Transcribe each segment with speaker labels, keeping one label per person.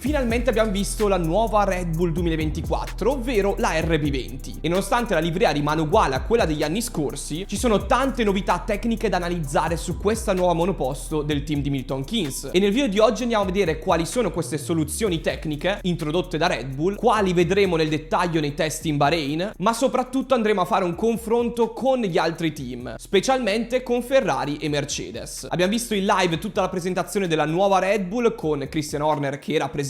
Speaker 1: Finalmente abbiamo visto la nuova Red Bull 2024, ovvero la RB20. E nonostante la livrea rimane uguale a quella degli anni scorsi, ci sono tante novità tecniche da analizzare su questa nuova monoposto del team di Milton Keynes. E nel video di oggi andiamo a vedere quali sono queste soluzioni tecniche introdotte da Red Bull, quali vedremo nel dettaglio nei test in Bahrain, ma soprattutto andremo a fare un confronto con gli altri team, specialmente con Ferrari e Mercedes. Abbiamo visto in live tutta la presentazione della nuova Red Bull con Christian Horner che era presente.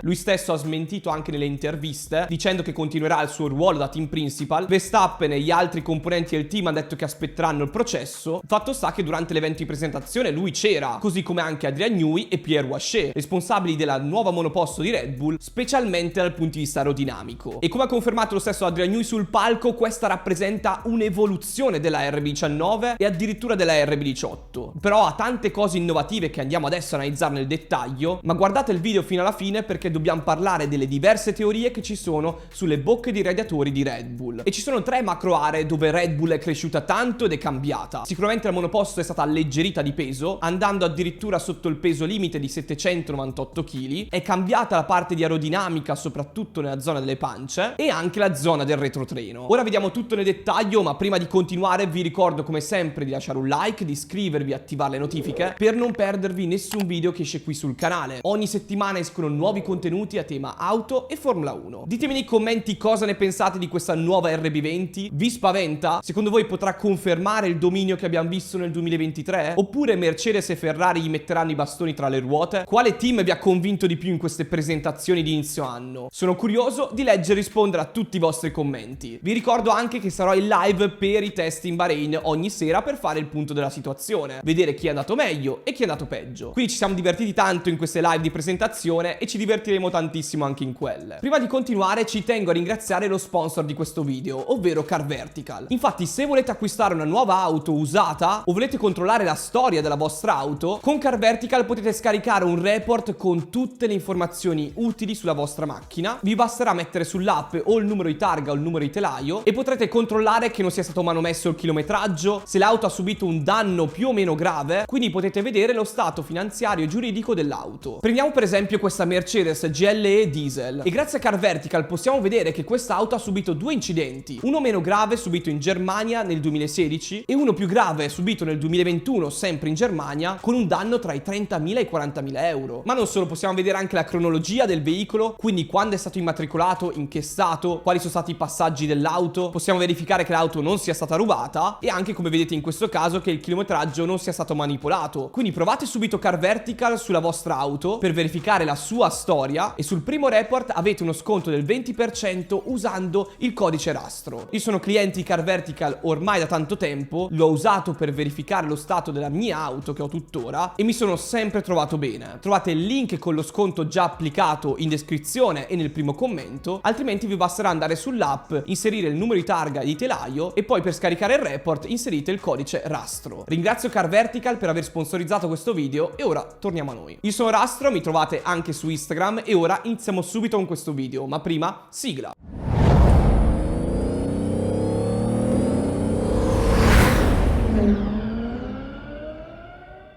Speaker 1: Lui stesso ha smentito anche nelle interviste dicendo che continuerà il suo ruolo da team principal. Verstappen e gli altri componenti del team hanno detto che aspetteranno il processo. Fatto sta che durante l'evento di presentazione lui c'era, così come anche Adrian Newey e Pierre Waché, responsabili della nuova monoposto di Red Bull, specialmente dal punto di vista aerodinamico. E come ha confermato lo stesso Adrian Newey sul palco, questa rappresenta un'evoluzione della RB19 e addirittura della RB18. Però ha tante cose innovative che andiamo adesso a analizzare nel dettaglio, ma guardate il video fino alla fine perché dobbiamo parlare delle diverse teorie che ci sono sulle bocche di radiatori di Red Bull. E ci sono tre macro aree dove Red Bull è cresciuta tanto ed è cambiata. Sicuramente la monoposto è stata alleggerita di peso, andando addirittura sotto il peso limite di 798 kg. È cambiata la parte di aerodinamica, soprattutto nella zona delle pance, e anche la zona del retrotreno. Ora vediamo tutto nel dettaglio, ma prima di continuare vi ricordo come sempre di lasciare un like, di iscrivervi e attivare le notifiche per non perdervi nessun video che esce qui sul canale. Ogni settimana escono nuovi contenuti a tema auto e Formula 1. Ditemi nei commenti cosa ne pensate di questa nuova RB20. Vi spaventa? Secondo voi potrà confermare il dominio che abbiamo visto nel 2023? Oppure Mercedes e Ferrari gli metteranno i bastoni tra le ruote? Quale team vi ha convinto di più in queste presentazioni di inizio anno? Sono curioso di leggere e rispondere a tutti i vostri commenti. Vi ricordo anche che sarò in live per i test in Bahrain ogni sera per fare il punto della situazione, vedere chi è andato meglio e chi è andato peggio. Quindi ci siamo divertiti tanto in queste live di presentazione e ci divertiremo tantissimo anche in quelle. Prima di continuare ci tengo a ringraziare lo sponsor di questo video, ovvero Car Vertical. Infatti se volete acquistare una nuova auto usata o volete controllare la storia della vostra auto, con Car Vertical potete scaricare un report con tutte le informazioni utili sulla vostra macchina. Vi basterà mettere sull'app o il numero di targa o il numero di telaio e potrete controllare che non sia stato manomesso il chilometraggio, se l'auto ha subito un danno più o meno grave, quindi potete vedere lo stato finanziario e giuridico dell'auto. Prendiamo per esempio questa Mercedes GLE diesel e grazie a Car Vertical possiamo vedere che questa auto ha subito due incidenti, uno meno grave subito in Germania nel 2016 e uno più grave subito nel 2021 sempre in Germania con un danno tra i 30.000 e i 40.000 euro. Ma non solo, possiamo vedere anche la cronologia del veicolo, quindi quando è stato immatricolato, in che stato, quali sono stati i passaggi dell'auto, possiamo verificare che l'auto non sia stata rubata e anche, come vedete in questo caso, che il chilometraggio non sia stato manipolato. Quindi provate subito Car Vertical sulla vostra auto per verificare la sua storia e sul primo report avete uno sconto del 20% usando il codice rastro. Io sono cliente di Car Vertical ormai da tanto tempo, l'ho usato per verificare lo stato della mia auto che ho tuttora e mi sono sempre trovato bene. Trovate il link con lo sconto già applicato in descrizione e nel primo commento, altrimenti vi basterà andare sull'app, inserire il numero di targa di telaio e poi per scaricare il report inserite il codice rastro. Ringrazio Car Vertical per aver sponsorizzato questo video e ora torniamo a noi. Io sono Rastro, mi trovate anche su Instagram e ora iniziamo subito con questo video, ma prima sigla.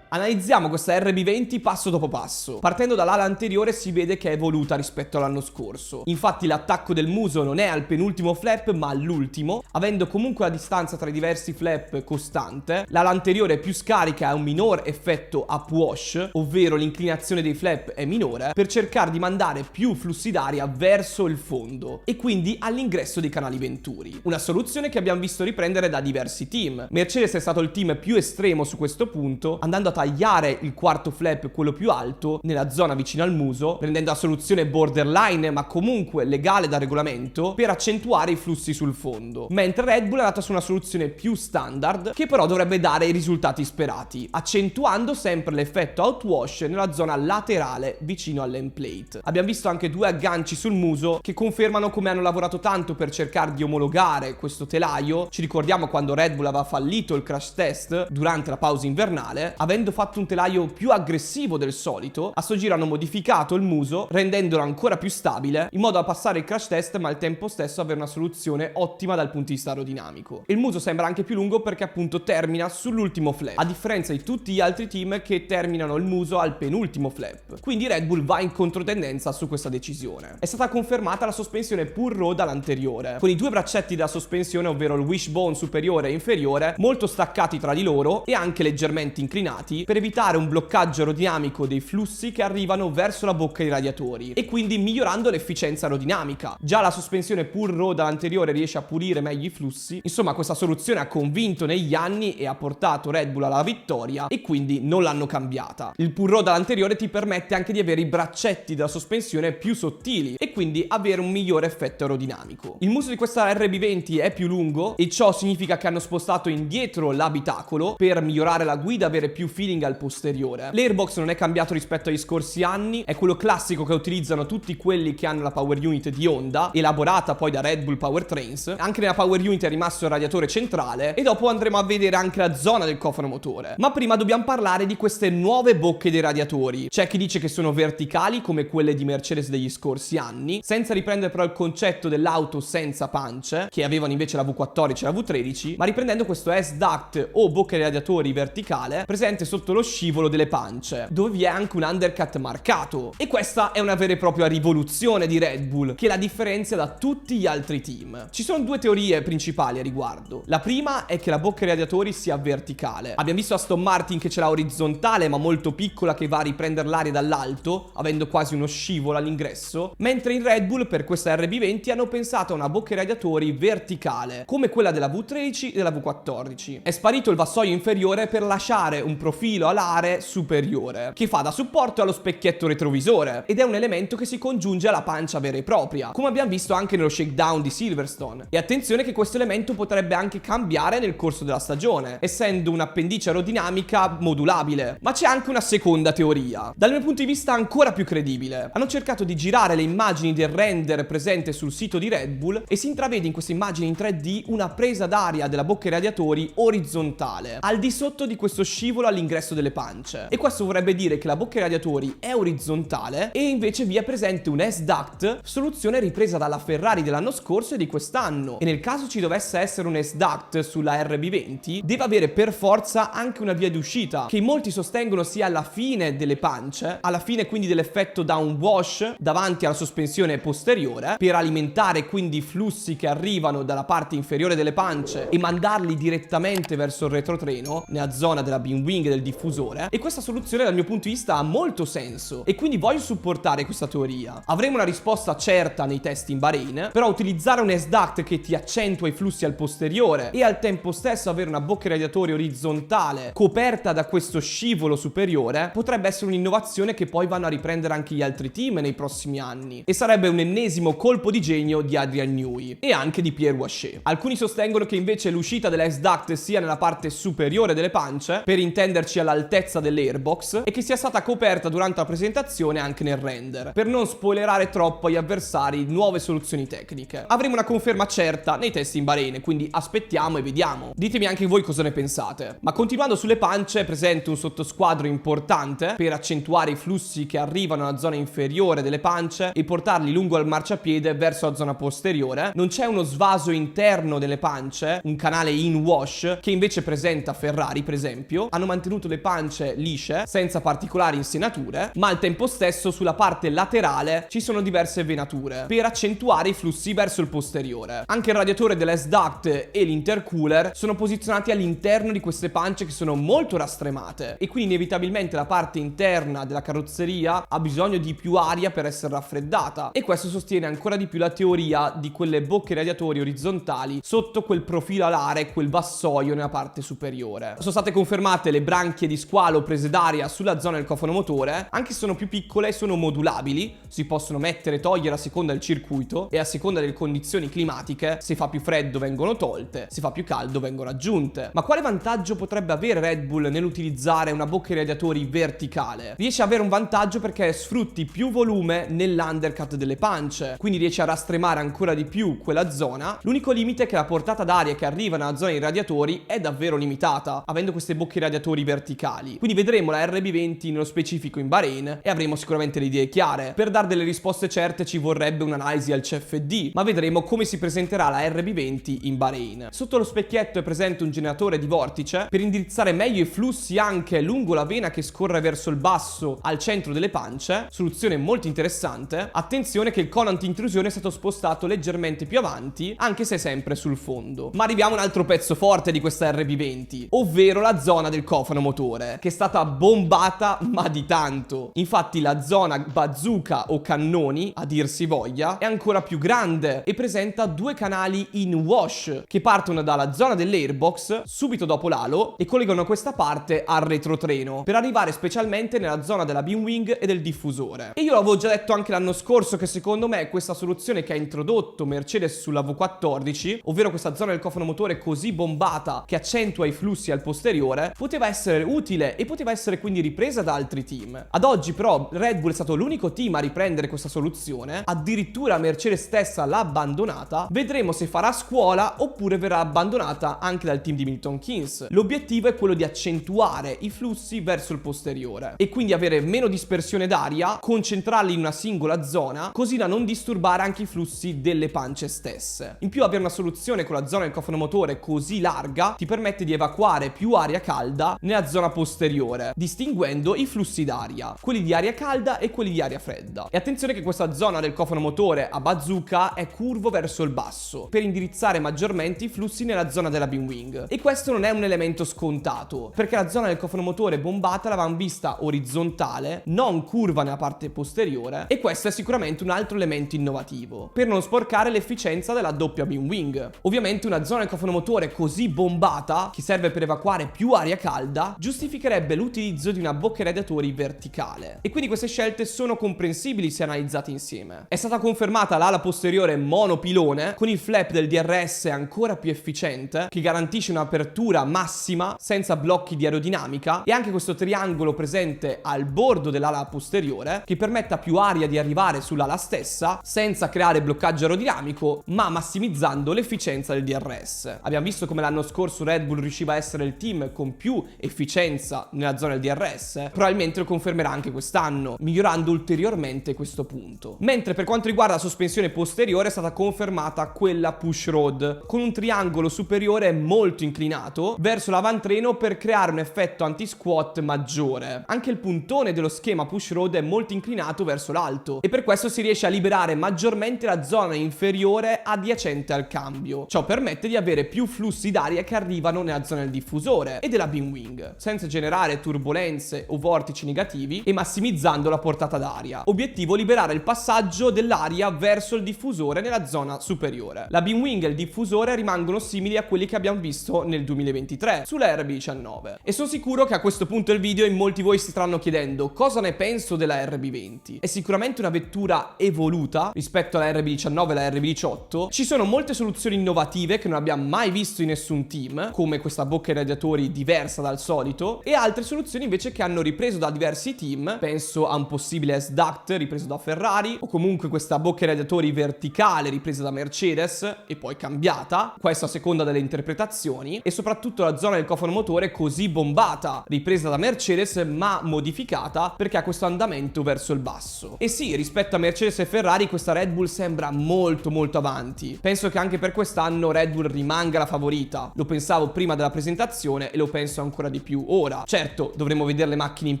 Speaker 1: Analizziamo questa RB20 passo dopo passo. Partendo dall'ala anteriore si vede che è evoluta rispetto all'anno scorso. Infatti l'attacco del muso non è al penultimo flap ma all'ultimo, avendo comunque la distanza tra i diversi flap costante. L'ala anteriore è più scarica e ha un minor effetto upwash, ovvero l'inclinazione dei flap è minore, per cercare di mandare più flussi d'aria verso il fondo e quindi all'ingresso dei canali venturi. Una soluzione che abbiamo visto riprendere da diversi team. Mercedes è stato il team più estremo su questo punto, andando a tagliare il quarto flap, quello più alto, nella zona vicino al muso, rendendo la soluzione borderline ma comunque legale da regolamento per accentuare i flussi sul fondo. Mentre Red Bull è andata su una soluzione più standard che però dovrebbe dare i risultati sperati, accentuando sempre l'effetto outwash nella zona laterale vicino all'endplate. Abbiamo visto anche due agganci sul muso che confermano come hanno lavorato tanto per cercare di omologare questo telaio. Ci ricordiamo quando Red Bull aveva fallito il crash test durante la pausa invernale, avendo fatto un telaio più aggressivo del solito, a sto giro hanno modificato il muso rendendolo ancora più stabile in modo da passare il crash test ma al tempo stesso avere una soluzione ottima dal punto di vista aerodinamico. Il muso sembra anche più lungo perché appunto termina sull'ultimo flap, a differenza di tutti gli altri team che terminano il muso al penultimo flap. Quindi Red Bull va in controtendenza su questa decisione. È stata confermata la sospensione pull row dall'anteriore, con i due braccetti della sospensione, ovvero il wishbone superiore e inferiore, molto staccati tra di loro e anche leggermente inclinati per evitare un bloccaggio aerodinamico dei flussi che arrivano verso la bocca dei radiatori e quindi migliorando l'efficienza aerodinamica. Già la sospensione pull row dall'anteriore riesce a pulire meglio i flussi. Insomma, questa soluzione ha convinto negli anni e ha portato Red Bull alla vittoria e quindi non l'hanno cambiata. Il pull row dall'anteriore ti permette anche di avere i braccetti della sospensione più sottili e quindi avere un migliore effetto aerodinamico. Il muso di questa RB20 è più lungo e ciò significa che hanno spostato indietro l'abitacolo per migliorare la guida, avere più feeling al posteriore. L'airbox non è cambiato rispetto agli scorsi anni, è quello classico che utilizzano tutti quelli che hanno la power unit di Honda, elaborata poi da Red Bull Powertrains. Anche nella power unit è rimasto il radiatore centrale e dopo andremo a vedere anche la zona del cofano motore. Ma prima dobbiamo parlare di queste nuove bocche dei radiatori. C'è chi dice che sono verticali come quelle di Mercedes degli scorsi anni, senza riprendere però il concetto dell'auto senza pance, che avevano invece la V14 e la V13, ma riprendendo questo S-duct o bocca dei radiatori verticale presente sotto lo scivolo delle pance, dove vi è anche un undercut marcato. E questa è una vera e propria rivoluzione di Red Bull, che la differenzia da tutti gli altri team. Ci sono due teorie principali a riguardo. La prima è che la bocca dei radiatori sia verticale. Abbiamo visto Aston Martin che ce l'ha orizzontale ma molto piccola, che va a riprendere l'aria dall'alto, avendo quasi uno scivolo all'ingresso, mentre in Red Bull per questa RB20 hanno pensato a una bocca dei radiatori verticale, come quella della V13 e della V14. È sparito il vassoio inferiore per lasciare un profilo alare superiore, che fa da supporto allo specchietto retrovisore, ed è un elemento che si congiunge alla pancia vera e propria, come abbiamo visto anche nello shakedown di Silverstone. E attenzione che questo elemento potrebbe anche cambiare nel corso della stagione, essendo un'appendice aerodinamica modulabile. Ma c'è anche una seconda teoria, dal mio punto di vista ancora più credibile. Hanno cercato di girare le immagini del render presente sul sito di Red Bull e si intravede in queste immagini in 3D una presa d'aria della bocca dei radiatori orizzontale, al di sotto di questo scivolo all'ingresso delle pance. E questo vorrebbe dire che la bocca dei radiatori è orizzontale e invece vi è presente un S-duct, soluzione ripresa dalla Ferrari dell'anno scorso e di quest'anno. E nel caso ci dovesse essere un S-duct sulla RB20, deve avere per forza anche una via d'uscita, che molti sostengono sia alla fine delle pance, alla fine quindi dell'effetto downwash davanti alla sospensione posteriore, per alimentare quindi i flussi che arrivano dalla parte inferiore delle pance e mandarli direttamente verso il retrotreno, nella zona della beam wing e del diffusore. E questa soluzione dal mio punto di vista ha molto senso e quindi voglio supportare questa teoria. Avremo una risposta certa nei test in Bahrain, però utilizzare un S-duct che ti accentua i flussi al posteriore e al tempo stesso avere una bocca radiatori orizzontale coperta da questo scivolo superiore potrebbe essere un'innovazione che poi vanno a riprendere anche gli altri team nei prossimi anni, e sarebbe un ennesimo colpo di genio di Adrian Newey e anche di Pierre Waché. Alcuni sostengono che invece l'uscita della S-duct sia nella parte superiore delle pance, per intenderci all'altezza dell'airbox, e che sia stata coperta durante la presentazione anche nel render, per non spoilerare troppo agli avversari nuove soluzioni tecniche. Avremo una conferma certa nei test in Bahrain, quindi aspettiamo e vediamo. Ditemi anche voi cosa ne pensate. Ma continuando sulle pance, è presente un sottosquadro importante per accentuare i flussi che arrivano alla zona inferiore delle pance e portarli lungo il marciapiede verso la zona posteriore. Non c'è uno svaso interno delle pance, un canale in wash, che invece presenta Ferrari per esempio. Hanno mantenuto le pance lisce, senza particolari insenature, ma al tempo stesso sulla parte laterale ci sono diverse venature per accentuare i flussi verso il posteriore. Anche il radiatore dell'S-duct e l'intercooler sono posizionati all'interno di queste pance che sono molto rastremate, e quindi inevitabilmente la parte interna della carrozzeria ha bisogno di più aria per essere raffreddata, e questo sostiene ancora di più la teoria di quelle bocche radiatori orizzontali sotto quel profilo alare, quel vassoio nella parte superiore. Sono state confermate le branchie di squalo prese d'aria sulla zona del cofano motore, anche se sono più piccole e sono modulabili, si possono mettere e togliere a seconda del circuito e a seconda delle condizioni climatiche. Se fa più freddo vengono tolte, se fa più caldo vengono aggiunte. Ma quale vantaggio potrebbe avere Red Bull nell'utilizzare una bocca di radiatori verticale? Riesce ad avere un vantaggio perché sfrutti più volume nell'undercut delle pance, quindi riesce a rastremare ancora di più quella zona. L'unico limite è che la portata d'aria che arriva nella zona dei radiatori è davvero limitata, avendo queste bocche radiatori verticali. Quindi vedremo la RB20 nello specifico in Bahrain e avremo sicuramente le idee chiare. Per dare delle risposte certe ci vorrebbe un'analisi al CFD, ma vedremo come si presenterà la RB20 in Bahrain. Sotto lo specchietto è presente un generatore di vortice per indirizzare meglio i flussi anche lungo la vena che scorre verso il basso al centro delle pance, soluzione molto interessante. Attenzione che il cono anti-intrusione è stato spostato leggermente più avanti, anche se sempre sul fondo. Ma arriviamo a un altro pezzo forte di questa RB20, ovvero la zona del cofano motore, che è stata bombata ma di tanto. Infatti la zona bazooka o cannoni, a dir si voglia, è ancora più grande e presenta due canali in wash che partono dalla zona dell'airbox subito dopo l'alo e collegano questa parte al retrotreno per arrivare specialmente nella zona della beam wing e del diffusore. E io l'avevo già detto anche l'anno scorso che secondo me questa soluzione che ha introdotto Mercedes sulla V14, ovvero questa zona del cofano motore così bombata che accentua i flussi al posteriore, poteva essere utile e poteva essere quindi ripresa da altri team. Ad oggi però Red Bull è stato l'unico team a riprendere questa soluzione, addirittura Mercedes stessa l'ha abbandonata. Vedremo se farà scuola oppure verrà abbandonata anche dal team di Milton Keynes. L'obiettivo è quello di accentuare i flussi verso il posteriore e quindi avere meno dispersione d'aria, concentrarli in una singola zona così da non disturbare anche i flussi delle pance stesse. In più avere una soluzione con la zona del cofano motore così larga ti permette di evacuare più aria calda nella zona posteriore, distinguendo i flussi d'aria, quelli di aria calda e quelli di aria fredda. E attenzione che questa zona del cofano motore a bazooka è curvo verso il basso per indirizzare maggiormente i flussi nella zona della beam wing. E questo non è un elemento scontato, perché la zona del cofano motore bombata l'avevamo vista orizzontale, non curva nella parte posteriore, e questo è sicuramente un altro elemento innovativo per non sporcare l'efficienza della doppia beam wing. Ovviamente una zona del cofano motore così bombata, che serve per evacuare più aria calda, giustificherebbe l'utilizzo di una bocca radiatori verticale. E quindi queste scelte sono comprensibili se analizzate insieme. È stata confermata l'ala posteriore monopilone con il flap del DRS ancora più efficiente, che garantisce un'apertura massima senza blocchi di aerodinamica, e anche questo triangolo presente al bordo dell'ala posteriore che permetta più aria di arrivare sull'ala stessa senza creare bloccaggio aerodinamico ma massimizzando l'efficienza del DRS. Abbiamo visto come l'anno scorso Red Bull riusciva a essere il team con più efficienza nella zona del DRS, probabilmente lo confermerà anche quest'anno, migliorando ulteriormente questo punto. Mentre per quanto riguarda la sospensione posteriore è stata confermata quella push rod con un triangolo superiore molto inclinato verso l'avantreno per creare un effetto anti-squat maggiore. Anche il puntone dello schema push rod è molto inclinato verso l'alto e per questo si riesce a liberare maggiormente la zona inferiore adiacente al cambio. Ciò permette di avere più flussi d'aria che arrivano nella zona del diffusore e della beam wing, senza generare turbolenze o vortici negativi e massimizzando la portata d'aria. Obiettivo: liberare il passaggio dell'aria verso il diffusore nella zona superiore. La beam wing e il diffusore rimangono simili a quelli che abbiamo visto nel 2023 sulla RB19. E sono sicuro che a questo punto del video in molti di voi si staranno chiedendo cosa ne penso della RB20. È sicuramente una vettura evoluta rispetto alla RB19 e alla RB18. Ci sono molte soluzioni innovative che non abbiamo mai visto in nessun team, come questa bocca ai radiatori diversa dal solito, e altre soluzioni invece che hanno ripreso da diversi team. Penso a un possibile S-Duct ripreso da Ferrari, o comunque questa bocca ai radiatori verticale ripresa da Mercedes e poi cambiata, questo a seconda delle interpretazioni, e soprattutto la zona del cofano motore così bombata, ripresa da Mercedes ma modificata perché ha questo andamento verso il basso. E sì, rispetto a Mercedes e Ferrari questa Red Bull sembra molto avanti. Penso che anche per quest'anno Red Bull rimanga la favorita. Lo pensavo prima della presentazione e lo penso ancora di più ora. Certo, dovremo vedere le macchine in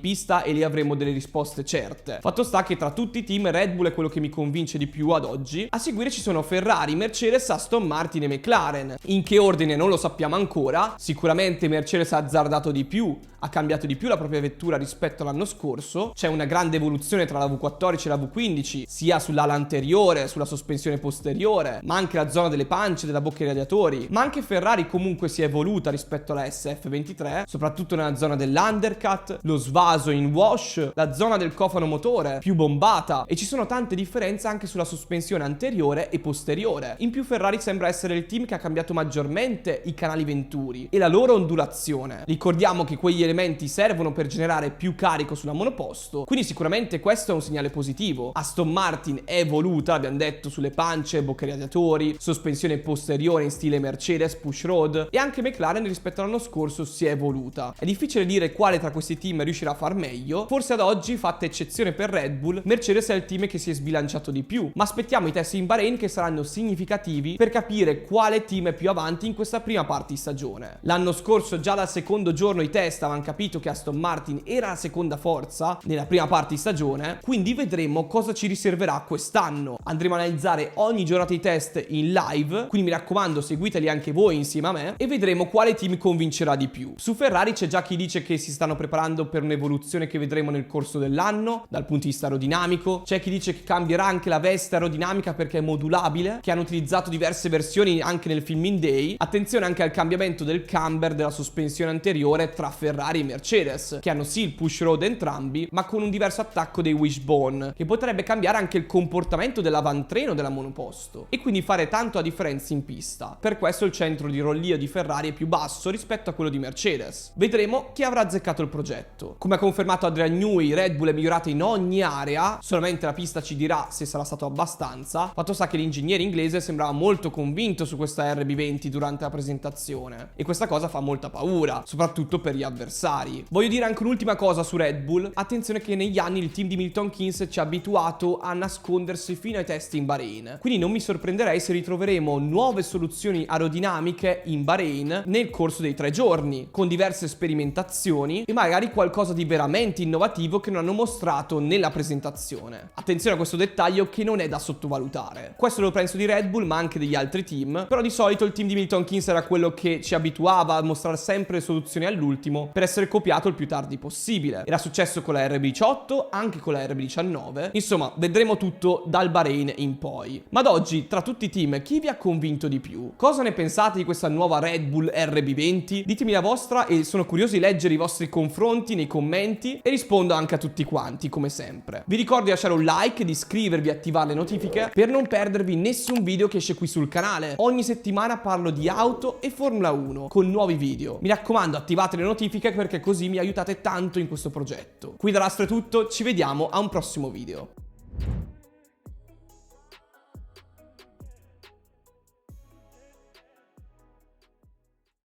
Speaker 1: pista e lì avremo delle risposte certe. Fatto sta che tra tutti i team Red Bull è quello che mi convince di più ad oggi. A seguire ci sono Ferrari, Mercedes, Aston Martin e McLaren. In che ordine non lo sappiamo ancora. Sicuramente Mercedes ha azzardato di più, ha cambiato di più la propria vettura rispetto all'anno scorso. C'è una grande evoluzione tra la V14 e la V15, sia sull'ala anteriore, sulla sospensione posteriore, ma anche la zona delle pance, della bocca ai radiatori. Ma anche Ferrari comunque si è evoluta rispetto alla SF23, soprattutto nella zona dell'undercut, lo svaso in wash, la zona del cofano motore più bombata, e ci sono tante differenze anche sulla sospensione anteriore e posteriore. In più Ferrari sembra essere il team che ha cambiato maggiormente i canali venturi e la loro ondulazione. Ricordiamo che quegli elementi elementi servono per generare più carico sulla monoposto, quindi sicuramente questo è un segnale positivo. Aston Martin è evoluta, abbiamo detto, sulle pance, bocche radiatori, sospensione posteriore in stile Mercedes, push rod, e anche McLaren rispetto all'anno scorso si è evoluta. È difficile dire quale tra questi team riuscirà a far meglio, forse ad oggi, fatta eccezione per Red Bull, Mercedes è il team che si è sbilanciato di più, ma aspettiamo i test in Bahrain che saranno significativi per capire quale team è più avanti in questa prima parte di stagione. L'anno scorso già dal secondo giorno i test avevano capito che Aston Martin era la seconda forza nella prima parte di stagione, quindi vedremo cosa ci riserverà quest'anno. Andremo a analizzare ogni giornata di test in live, quindi mi raccomando seguiteli anche voi insieme a me e vedremo quale team convincerà di più. Su Ferrari c'è già chi dice che si stanno preparando per un'evoluzione che vedremo nel corso dell'anno dal punto di vista aerodinamico, c'è chi dice che cambierà anche la veste aerodinamica perché è modulabile, che hanno utilizzato diverse versioni anche nel Filming Day. Attenzione anche al cambiamento del camber della sospensione anteriore tra Ferrari e Mercedes, che hanno sì il push rod entrambi ma con un diverso attacco dei wishbone, che potrebbe cambiare anche il comportamento dell'avantreno della monoposto e quindi fare tanto a differenza in pista. Per questo il centro di rollio di Ferrari è più basso rispetto a quello di Mercedes. Vedremo chi avrà azzeccato il progetto. Come ha confermato Adrian Newey, Red Bull è migliorata in ogni area, solamente la pista ci dirà se sarà stato abbastanza. Fatto sta che l'ingegnere inglese sembrava molto convinto su questa RB20 durante la presentazione e questa cosa fa molta paura, soprattutto per gli avversari. Voglio dire anche un'ultima cosa su Red Bull: attenzione che negli anni il team di Milton Keynes ci ha abituato a nascondersi fino ai test in Bahrain, quindi non mi sorprenderei se ritroveremo nuove soluzioni aerodinamiche in Bahrain nel corso dei 3 giorni, con diverse sperimentazioni e magari qualcosa di veramente innovativo che non hanno mostrato nella presentazione. Attenzione a questo dettaglio che non è da sottovalutare. Questo lo penso di Red Bull ma anche degli altri team, però di solito il team di Milton Keynes era quello che ci abituava a mostrare sempre le soluzioni all'ultimo per essere copiato il più tardi possibile. Era successo con la RB18, anche con la RB19, insomma vedremo tutto dal Bahrain in poi. Ma ad oggi tra tutti i team chi vi ha convinto di più? Cosa ne pensate di questa nuova Red Bull RB20? Ditemi la vostra e sono curioso di leggere i vostri confronti nei commenti e rispondo anche a tutti quanti come sempre. Vi ricordo di lasciare un like, di iscrivervi e attivare le notifiche per non perdervi nessun video che esce qui sul canale. Ogni settimana parlo di auto e Formula 1 con nuovi video. Mi raccomando, attivate le notifiche perché così mi aiutate tanto in questo progetto. Qui da Rastro è tutto, ci vediamo a un prossimo video.